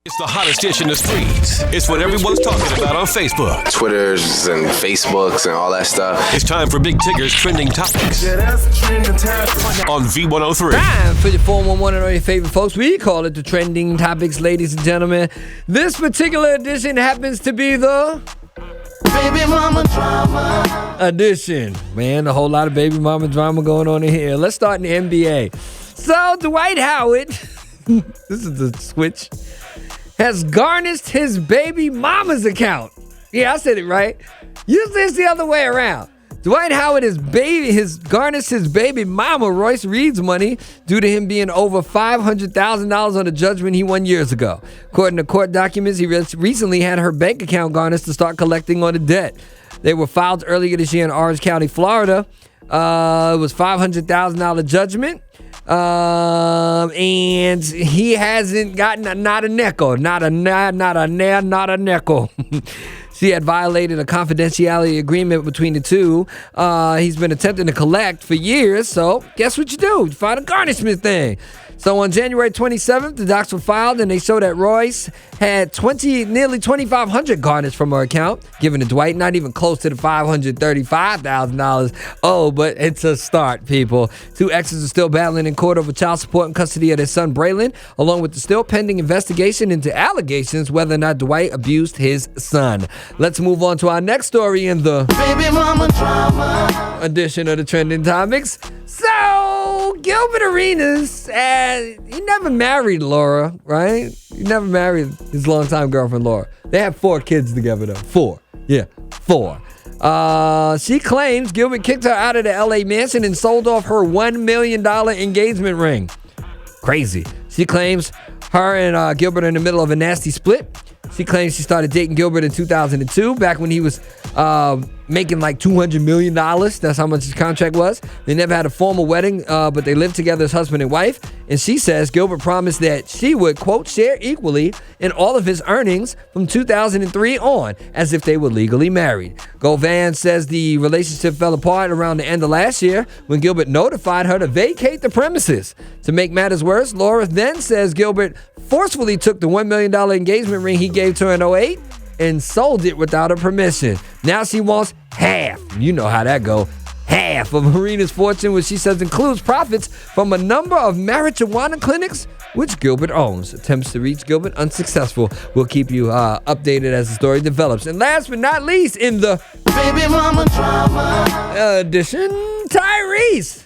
It's the hottest dish in the streets. It's what everyone's talking about on Facebook, Twitters and Facebooks and all that stuff. It's time for Big Tigger's Trending Topics on V103. Time for your 411 and all your favorite folks. We call it the Trending Topics, ladies and gentlemen. This particular edition happens to be the Baby Mama Drama edition. Man, a whole lot of baby mama drama going on in here. Let's start in the NBA. So, Dwight Howard, this is the switch, has garnished his baby mama's account. Yeah, I said it right. Usually it's the other way around. Dwight Howard has garnished his baby mama Royce Reed's money due to him being over $500,000 on a judgment he won years ago. According to court documents, he recently had her bank account garnished to start collecting on the debt. They were filed earlier this year in Orange County, Florida. It was $500,000 judgment. And he hasn't gotten not a nickel. She had violated a confidentiality agreement between the two. He's been attempting to collect for years, so guess what you do? You file a garnishment thing. So on January 27th, the docs were filed, and they show that Royce had nearly $2,500 garnished from her account, given to Dwight, not even close to the $535,000. Oh, but it's a start, people. Two exes are still battling in court over child support and custody of their son, Braylon, along with the still pending investigation into allegations whether or not Dwight abused his son. Let's move on to our next story in the Baby Mama Drama edition of the Trending Topics. So, Gilbert Arenas, he never married Laura, right? He never married his longtime girlfriend, Laura. They have 4 kids together, though. 4. Yeah, 4. She claims Gilbert kicked her out of the L.A. mansion and sold off her $1 million engagement ring. Crazy. She claims her and Gilbert are in the middle of a nasty split. She claims she started dating Gilbert in 2002, back when he was making like $200 million. That's how much his contract was. They never had a formal wedding, but they lived together as husband and wife. And she says Gilbert promised that she would, quote, share equally in all of his earnings from 2003 on, as if they were legally married. Govan says the relationship fell apart around the end of last year when Gilbert notified her to vacate the premises. To make matters worse, Laura then says Gilbert forcefully took the $1 million engagement ring he gave to her in 2008 and sold it without her permission. Now she wants half. You know how that go. Half of Arenas' fortune, which she says includes profits from a number of marijuana clinics, which Gilbert owns. Attempts to reach Gilbert unsuccessful. We'll keep you updated as the story develops. And last but not least, in the Baby Mama Drama edition, Tyrese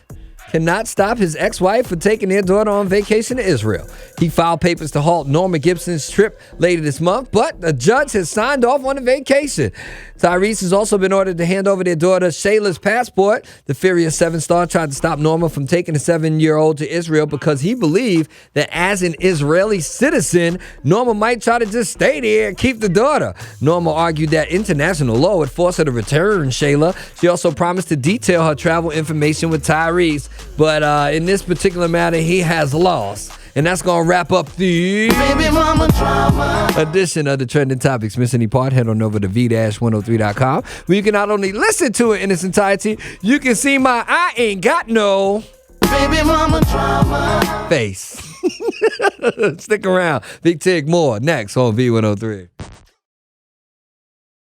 cannot stop his ex-wife for taking their daughter on vacation to Israel. He filed papers to halt Norma Gibson's trip later this month, but a judge has signed off on the vacation. Tyrese has also been ordered to hand over their daughter Shayla's passport. The Furious 7 star tried to stop Norma from taking the 7-year-old to Israel because he believed that as an Israeli citizen, Norma might try to just stay there and keep the daughter. Norma argued that international law would force her to return Shayla. She also promised to detail her travel information with Tyrese, but in this particular matter, he has lost. And that's going to wrap up the Baby Mama Drama edition of the Trending Topics. Miss any part, head on over to v-103.com, where you can not only listen to it in its entirety, you can see my I ain't got no Baby Mama Drama face. Stick around. Big Tig more next on V103.